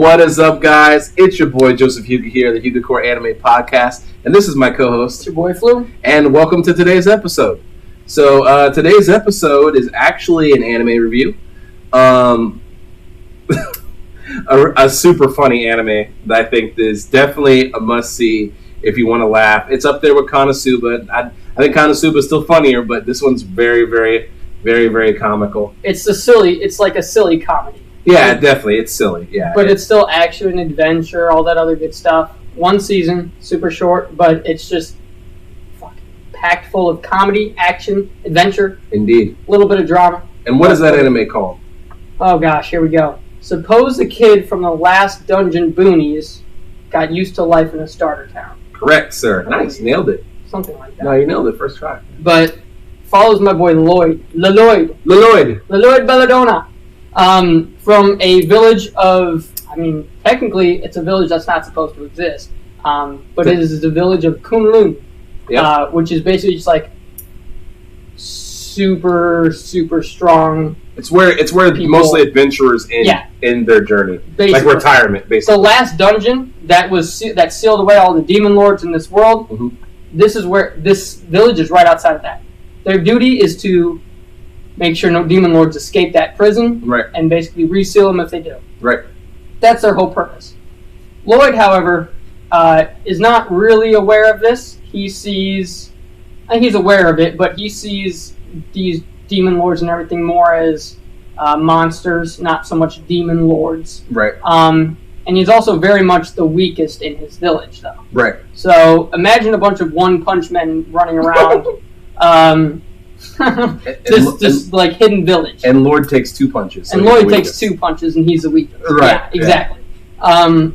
What is up, guys? It's your boy Joseph Hyuga here, the Hyuga Corp Anime Podcast, and this is my co-host, it's your boy Flu, and welcome to today's episode. So today's episode is actually an anime review, a super funny anime that I think is definitely a must-see if you want to laugh. It's up there with Konosuba. I think Konosuba is still funnier, but this one's very, very, very, very comical. It's like a silly comedy. Yeah, definitely. It's silly. Yeah, but it's still action, adventure, all that other good stuff. One season, super short, but it's just fucking packed full of comedy, action, adventure. Indeed. A little bit of drama. And what is that anime called? Oh gosh, here we go. Suppose the kid from the Last Dungeon Boonies got used to life in a starter town. Correct, sir. Nice, nailed it. Something like that. No, you nailed it first try. But follows my boy Lloyd Belladonna. From a village of, technically it's a village that's not supposed to exist, but it is the village of Kunlun, yep. Which is basically just like super, super strong. It's where people, mostly adventurers in their journey, basically. Like retirement, basically. The last dungeon that sealed away all the demon lords in this world. Mm-hmm. This is where this village is right outside of that. Their duty is to make sure no demon lords escape that prison, right, and basically reseal them if they do. Right. That's their whole purpose. Lloyd, however, is not really aware of this. He's aware of it, but he sees these demon lords and everything more as monsters, not so much demon lords. Right. And he's also very much the weakest in his village, though. Right. So imagine a bunch of one-punch men running around. Just like hidden village. And Lloyd takes two punches. So and Lloyd takes two punches, and he's the weakest. Right. Yeah, exactly. Yeah.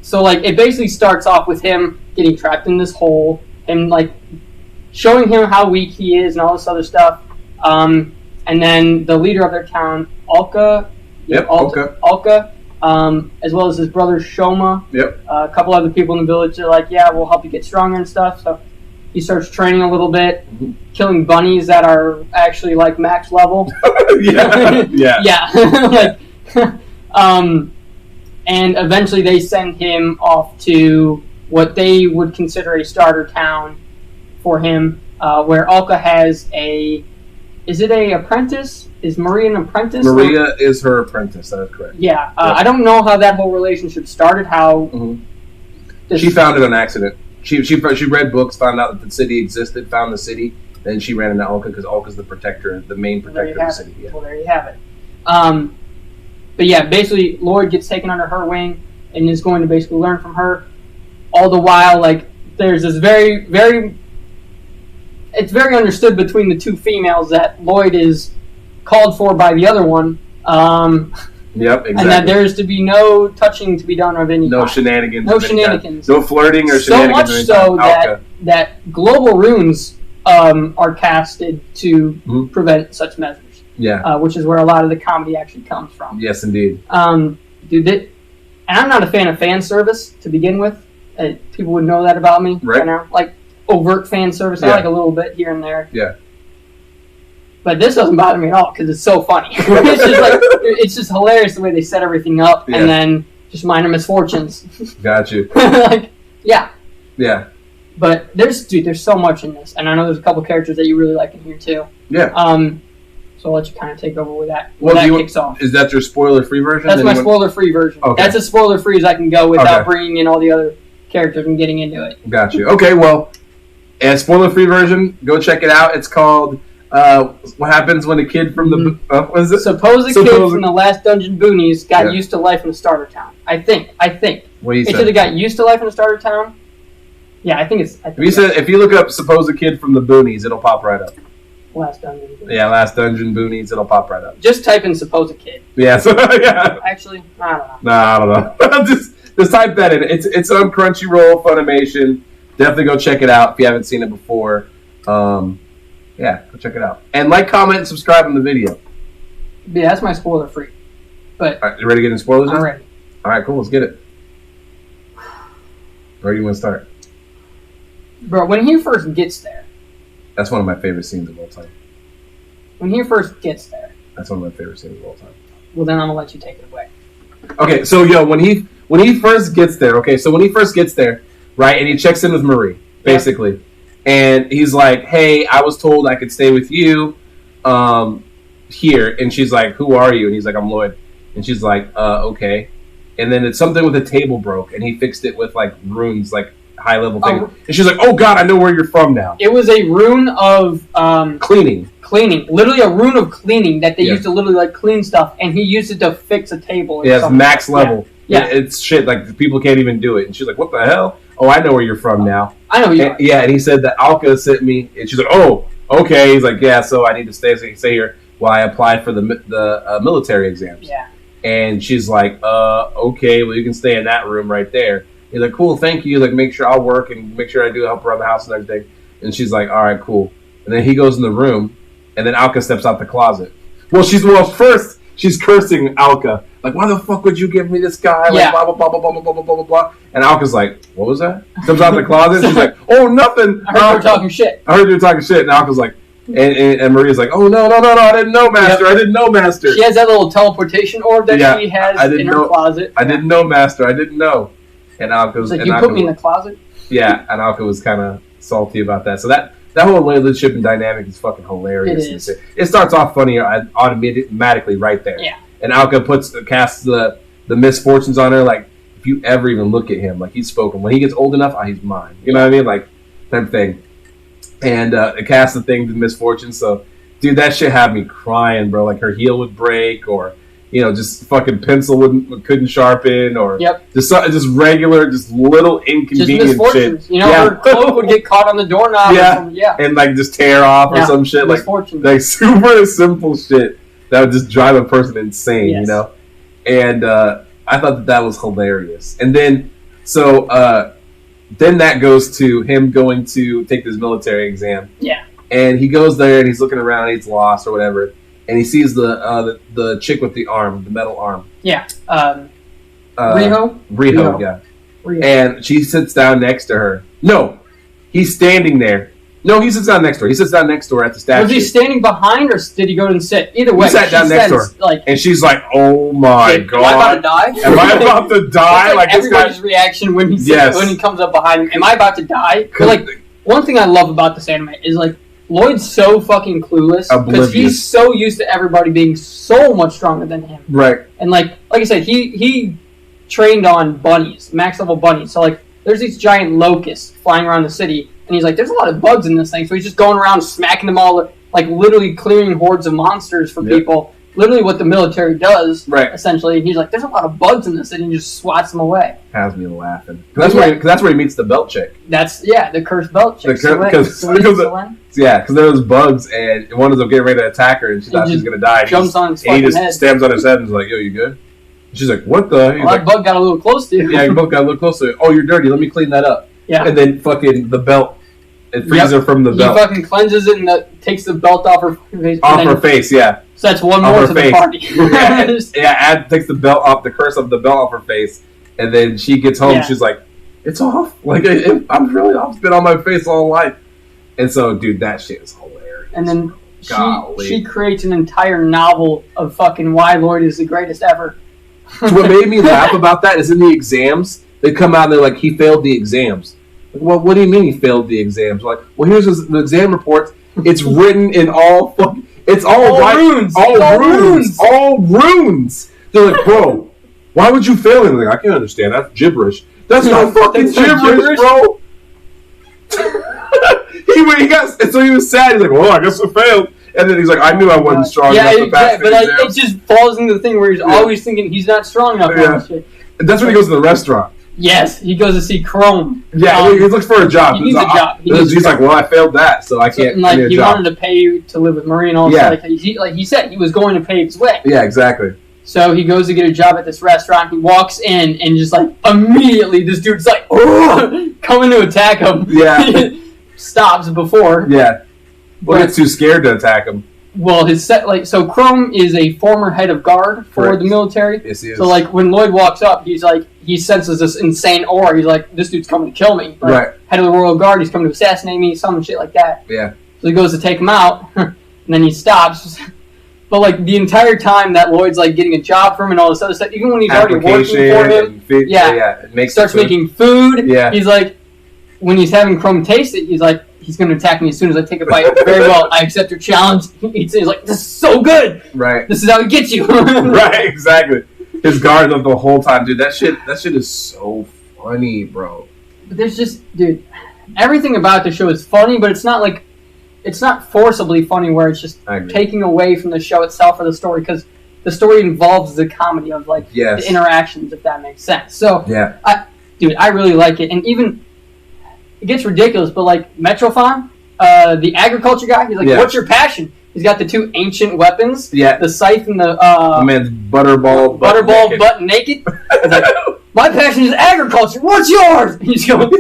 So like it basically starts off with him getting trapped in this hole, and like showing him how weak he is and all this other stuff. And then the leader of their town, Alka, Alka, as well as his brother Shoma. Yep. A couple other people in the village are like, yeah, we'll help you get stronger and stuff. So he starts training a little bit, killing bunnies that are actually like max level. Yeah. And eventually they send him off to what they would consider a starter town for him, where Alka has is it a apprentice? Is Maria an apprentice? Maria is her apprentice, that is correct. Yeah. I don't know how that whole relationship started, She found it on accident. She read books, found out that the city existed, found the city, then she ran into Alka because Alka's the main protector of the city. Yeah. Well, there you have it. But yeah, basically Lloyd gets taken under her wing and is going to basically learn from her. All the while, like, there's this very, very... It's very understood between the two females that Lloyd is called for by the other one. Yep, exactly. And that there is to be no touching to be done of any kind. Shenanigans. No shenanigans. No flirting or shenanigans. So much so that global runes are casted to prevent such measures. Yeah. Which is where a lot of the comedy actually comes from. Yes, indeed. And I'm not a fan of fan service to begin with. People would know that about me. Right. Now. Like overt fan service. I like a little bit here and there. Yeah. But this doesn't bother me at all because it's so funny. It's just hilarious the way they set everything up, and then just minor misfortunes. Got you. Yeah. But there's so much in this, and I know there's a couple characters that you really like in here too. Yeah. So I'll let you kind of take over with that. Kicks off. Is that your spoiler-free version? That's my spoiler-free version. Okay. That's as spoiler-free as I can go without bringing in all the other characters and getting into it. Got you. Okay, well, and spoiler-free version, go check it out. It's called What Happens When a Kid from the... what is it? Suppose a kid from the Last Dungeon Boonies got used to life in a starter town. I think. What do you say? It should have got used to life in a starter town. Yeah, I think it's... If you look up Suppose a Kid from the Boonies, it'll pop right up. Last Dungeon Boonies. Yeah, Last Dungeon Boonies, it'll pop right up. Just type in Suppose a Kid. Yeah, yeah. Actually, I don't know. Nah, I don't know. just type that in. It's on Crunchyroll, Funimation. Definitely go check it out if you haven't seen it before. Yeah, go check it out. And like, comment, and subscribe on the video. Yeah, that's my spoiler free. But all right, you ready to get in spoilers? I'm ready. All right, cool. Let's get it. Where do you want to start? Bro, when he first gets there. That's one of my favorite scenes of all time. When he first gets there. That's one of my favorite scenes of all time. Well, then I'm going to let you take it away. Okay, so when he first gets there, right, and he checks in with Marie, basically, and he's like, "Hey, I was told I could stay with you, here," and she's like, "Who are you?" And he's like, "I'm Lloyd," and she's like, "Okay," and then it's something with a table broke, and he fixed it with like runes, like high level things, and she's like, "Oh God, I know where you're from now." It was a rune of cleaning, literally a rune of cleaning that they used to literally like clean stuff, and he used it to fix a table. Yeah, it's max level. Yeah. It's shit. Like people can't even do it. And she's like, "What the hell? Oh, I know where you're from now." I know you. Yeah, and he said that Alka sent me, and she's like, "Oh, okay." He's like, "Yeah, so I need to stay here while I apply for the military exams." Yeah. And she's like, "Okay, well you can stay in that room right there." He's like, "Cool, thank you." Like, make sure I'll work and make sure I do help around the house and everything. And she's like, "All right, cool." And then he goes in the room, and then Alka steps out the closet. First she's cursing Alka. Like, why the fuck would you give me this guy? Like, blah, blah, blah, blah, blah, blah, blah, blah, blah, blah. And Alka's like, what was that? Comes out of the closet. And she's like, oh, nothing. I heard you were talking shit. And Alka's like, and Maria's like, oh, no, I didn't know, Master. Yep. I didn't know, Master. She has that little teleportation orb that she has in her closet. I didn't know, Master. I didn't know. And Alka's like, you put me in the closet? Yeah, and Alka was kind of salty about that. So that whole relationship and dynamic is fucking hilarious. It is. It starts off funny automatically right there. Yeah. And Alka casts the misfortunes on her. Like, if you ever even look at him, like, he's spoken. When he gets old enough, he's mine. You know what I mean? Like, type thing. And it casts the thing, the misfortune. So, dude, that shit had me crying, bro. Like, her heel would break, or, just fucking pencil couldn't sharpen, or just regular, just little inconvenient shit. Her cloak would get caught on the doorknob. Yeah. And, like, just tear off or some shit. Like super simple shit that would just drive a person insane, And I thought that was hilarious. And then, then that goes to him going to take this military exam. Yeah. And he goes there and he's looking around and he's lost or whatever. And he sees the chick with the metal arm. Yeah. Riho, yeah. Riho. And she sits down next to her. No, he's standing there. No, he sits down next to her. He sits down next to her at the statue. Was he standing behind, or did he go and sit? Either way, he sat down next to her. And she's like, "Oh my God, am I about to die? Am I about to die?" Like everybody's reaction when he comes up behind him. Am I about to die? But like, one thing I love about this anime is like, Lloyd's so fucking clueless because he's so used to everybody being so much stronger than him. Right. And like I said, he trained on bunnies, max level bunnies. So like, there's these giant locusts flying around the city, and he's like, there's a lot of bugs in this thing. So he's just going around smacking them all, like literally clearing hordes of monsters for people. Literally what the military does, essentially. And he's like, there's a lot of bugs in this city, and he just swats them away. Has me laughing. That's where he meets the belt chick. The cursed belt chick. Because there was bugs, and one of them getting ready to attack her, and she thought she was going to die. Jumps on his fucking head. And he just stabs on his head and is like, yo, you good? And she's like, what the? That bug got a little close to you. Yeah, your bug got a little close to you. Oh, you're dirty. Let me clean that up. Yeah. And then fucking the belt, it frees her from the belt. He fucking cleanses it and takes the belt off her face. Her face, yeah. So that's one more to the party. Takes the belt off, the curse of the belt off her face, and then she gets home. She's like, "It's off. Like I'm really off. It's been on my face all life." And so, dude, that shit is hilarious. And then she creates an entire novel of fucking why Lloyd is the greatest ever. So what made me laugh about that is in the exams, they come out and they're like, he failed the exams. Like, well, what do you mean he failed the exams? Like, well, here's the exam report. It's written in all fucking. It's all runes. All runes. They're like, bro, why would you fail him? Like, I can't understand. That's gibberish. That's not fucking gibberish, bro. So he was sad. He's like, well, I guess I failed. And then he's like, I knew I wasn't strong enough to pass the exams. It just falls into the thing where he's always thinking he's not strong enough. Yeah. That's when he goes to the restaurant. Yes, he goes to see Chrome. Yeah, he looks for a job. He needs a job. He's like, well, I failed that, so I can't. Like, he wanted to pay to live with Marie and all that. Like he said, he was going to pave his way. Yeah, exactly. So he goes to get a job at this restaurant. He walks in, and just like immediately, this dude's like, oh, coming to attack him. Yeah. Stops before. Yeah. Well, gets too scared to attack him. Well, so Chrome is a former head of guard for the military. Yes, he is. So like when Lloyd walks up, he's like, he senses this insane aura. He's like, this dude's coming to kill me. Like, head of the royal guard, he's coming to assassinate me, some shit like that. Yeah. So he goes to take him out, and then he stops. But like the entire time that Lloyd's like getting a job from him and all this other stuff, even when he's already working for him, it starts making food. Yeah. He's like, when he's having Chrome taste it, he's like, he's going to attack me as soon as I take a bite. Very well, I accept your challenge. He's like, this is so good. Right. This is how he gets you. Right, exactly. His guard up the whole time, dude. That shit is so funny, bro. But there's just, dude, everything about the show is funny, but it's not forcibly funny where it's just taking away from the show itself or the story, because the story involves the comedy of like the interactions, if that makes sense. So, I really like it, and even it gets ridiculous, but like Metrofon, the agriculture guy, he's like, "What's your passion?" He's got the two ancient weapons, the scythe and the man's butterball butt naked. He's like, my passion is agriculture. What's yours? And he's going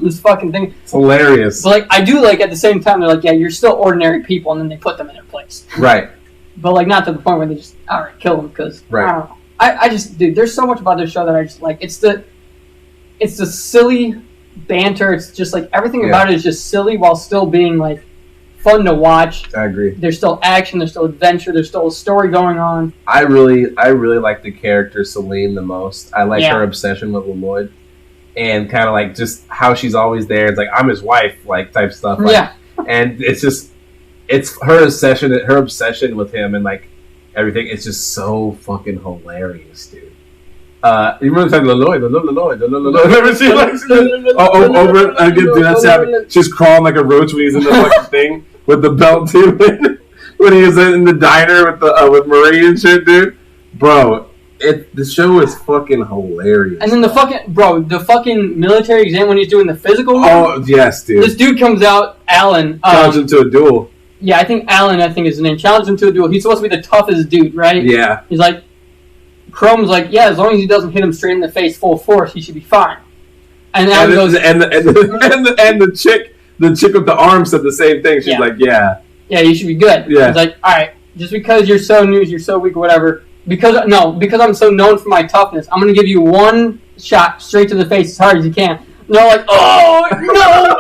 this fucking thing. It's hilarious. But like, I do like at the same time they're like, yeah, you're still ordinary people, and then they put them in their place. Right. But like, not to the point where they just kill them, because I don't know. I just, dude, there's so much about this show that I just like. It's the silly banter. It's just like everything about it is just silly while still being like fun to watch. I agree. There's still action. There's still adventure. There's still a story going on. I really like the character Celine the most. I like her obsession with Lloyd, and kind of like just how she's always there. It's like, I'm his wife, like type stuff. Like, and it's her obsession with him and like everything. It's just so fucking hilarious, dude. You remember the time Lloyd? Remember she like over again? Dude, that's happening. She's crawling like a roach when he's in the fucking thing with the belt too. When he was in the diner with Marie and shit, dude. Bro, the show is fucking hilarious. And then the fucking military exam when he's doing the physical one. Oh yes, dude. This dude comes out, Alan. Challenged him to a duel. Yeah, I think Alan. I think is his name. Challenged him to a duel. He's supposed to be the toughest dude, right? Yeah. He's like. Chrome's like, yeah, as long as he doesn't hit him straight in the face full force, he should be fine. And Alan goes, the chick with the arm said the same thing. She's like, yeah, you should be good. Yeah. He's like, all right, just because you're so new, you're so weak or whatever, because I'm so known for my toughness, I'm going to give you one shot straight to the face as hard as you can. And they're like, oh no!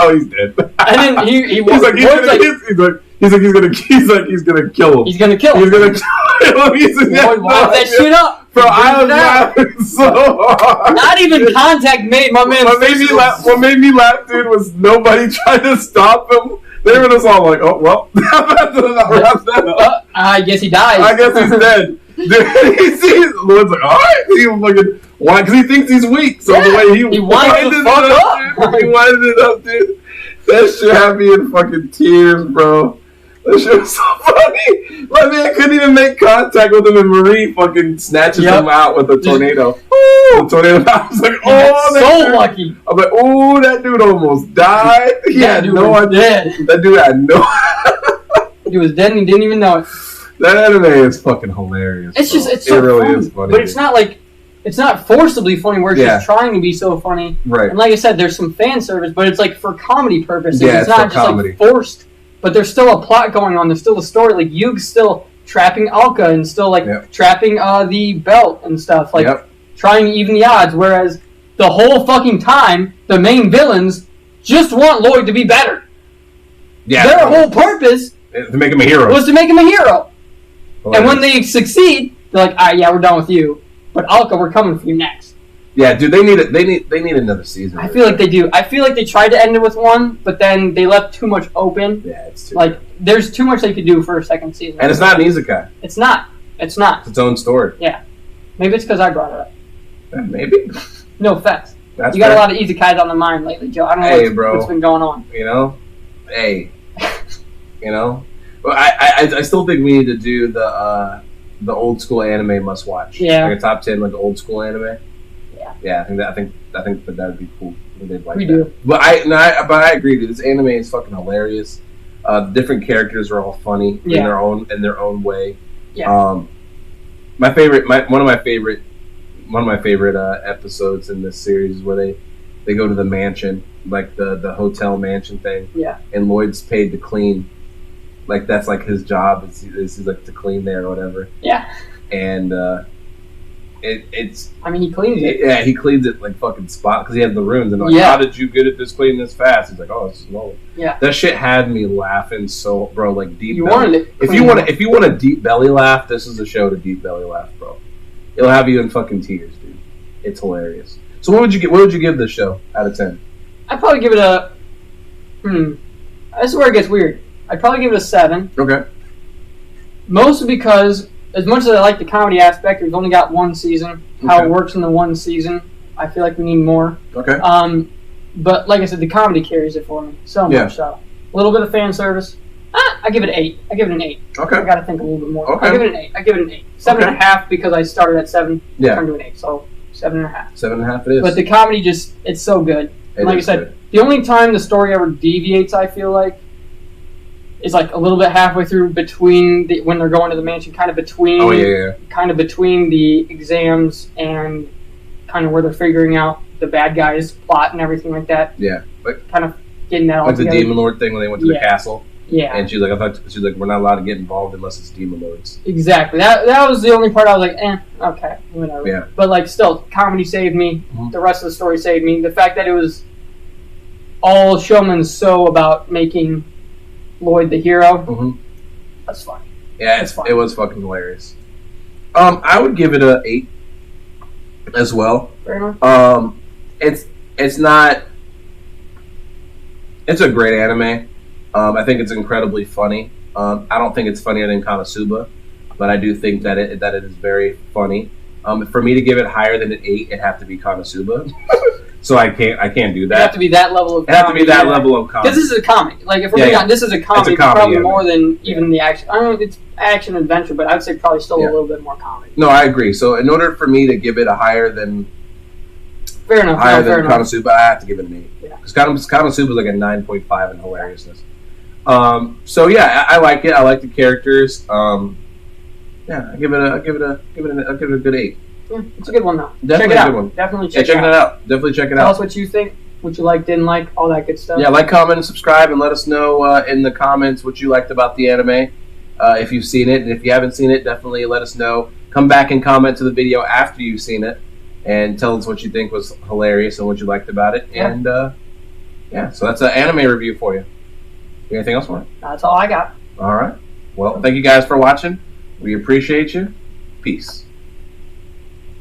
Oh, he's dead. And then he's gonna kill him. He's gonna kill him. He's gonna kill him. Lloyd winds that shit up. Bro, I was laughing so hard. Not even contact made, my man. What made me laugh, dude, was nobody tried to stop him. They were just all like, oh, well. I guess he dies. I guess he's dead. Dude, he sees Lloyd's like, all right. He fucking, why? Because he thinks he's weak. So the way he winded it up, dude. He winded it up, dude. That shit had me in fucking tears, bro. That shit was so funny. My man couldn't even make contact with him, and Marie fucking snatches him out with a tornado. The tornado. I was like, oh, that's so lucky. I'm like, oh, that dude almost died. He had no idea. That dude had no. He was dead and he didn't even know it. That anime is fucking hilarious. It's bro. just, it's so really funny. Is funny. But it's not like, it's not forcibly funny where it's just trying to be so funny. Right. And like I said, there's some fan service, but it's like for comedy purposes. Yeah, it's not just comedy. Like forced. But there's still a plot going on. There's still a story. Like Yuga's still trapping Alka and still like trapping the belt and stuff. Like trying to even the odds. Whereas the whole fucking time, the main villains just want Lloyd to be better. Yeah. Their whole purpose to make him a hero was to make him a hero. Hilarious. And when they succeed, they're like, all right, yeah, we're done with you. But Alka, we're coming for you next. Yeah, dude, they need another season. I feel like they do. I feel like they tried to end it with one, but then they left too much open. Yeah, it's too like there's too much they could do for a second season. And it's not an isekai. It's not. It's It's its own story. Yeah. Maybe it's because I brought it up. Maybe. No offense. That's you got a lot of isekais on the mind lately, Joe. I don't know what's been going on. You know? Hey. You know? Well, I still think we need to do the old school anime must watch. Yeah. Like a top 10 like old school anime. Yeah, I think that would be cool. They'd like we that. do. But I agree, dude. This anime is fucking hilarious. The different characters are all funny in their own way. Yeah. One of my favorite episodes in this series is where they go to the mansion, like the hotel mansion thing. Yeah. And Lloyd's paid to clean. Like that's like his job is like to clean there or whatever. Yeah. And it's. I mean, he cleans it. Yeah, he cleans it like fucking spot because he has the runes. And like, how did you get it this clean this fast? He's like, oh, it's slow. Yeah, that shit had me laughing so, bro. Like deep. You belly. wanted it. If you want a deep belly laugh, this is the show to deep belly laugh, bro. It'll have you in fucking tears, dude. It's hilarious. So what would you give this show out of 10? I'd probably give it a. This is where it gets weird. I'd probably give it a 7. Okay. Mostly because, as much as I like the comedy aspect, we've only got one season. How it works in the one season, I feel like we need more. Okay. But like I said, the comedy carries it for me so much. So a little bit of fan service. I give it an 8. I give it an 8. Okay. I got to think a little bit more. Okay. I give it an 8. I give it an 8. 7.5 because I started at 7. Yeah. Turned to an 8. So 7.5. 7.5 it is. But the comedy it's so good. Like I said, good. The only time the story ever deviates, I feel like, is like a little bit halfway through between when they're going to the mansion, kind of between the exams and kind of where they're figuring out the bad guys' plot and everything like that. Yeah, like kind of getting that all like together. the Demon Lord thing when they went to the castle. Yeah, and she's like, we're not allowed to get involved unless it's Demon Lords. Exactly. That was the only part I was like, okay, whatever. Yeah. But like, still, comedy saved me. Mm-hmm. The rest of the story saved me. The fact that it was all showman's so about making Lloyd the hero. Mm-hmm. That's funny. Yeah, it was fucking hilarious. I would give it a 8 as well. Fair enough. It's not. It's a great anime. I think it's incredibly funny. I don't think it's funnier than Konosuba, but I do think that it is very funny. For me to give it higher than an 8, it'd have to be Konosuba. So I can't do that. It have to be that level of comedy. It have to be that level of comedy. Because this is a comedy. Like, if we're being honest, this is a comedy, probably more than even the action. I mean, it's action adventure, but I'd say probably still a little bit more comedy. No, I agree. So in order for me to give it a higher than Konosuba, I have to give it an 8. Because Konosuba is like a 9.5 in hilariousness. So yeah, I like it. I like the characters. Yeah, I give it a good 8. Yeah, it's a good one though. Definitely check it a out. good one. Definitely check it out. Definitely check it out. Tell us what you think, what you like, didn't like, all that good stuff. Yeah, like, comment, and subscribe, and let us know in the comments what you liked about the anime. If you've seen it, and if you haven't seen it, definitely let us know. Come back and comment to the video after you've seen it, and tell us what you think was hilarious and what you liked about it. Yeah. And so that's an anime review for you. Anything else, Mark? That's all I got. All right. Well, thank you guys for watching. We appreciate you. Peace.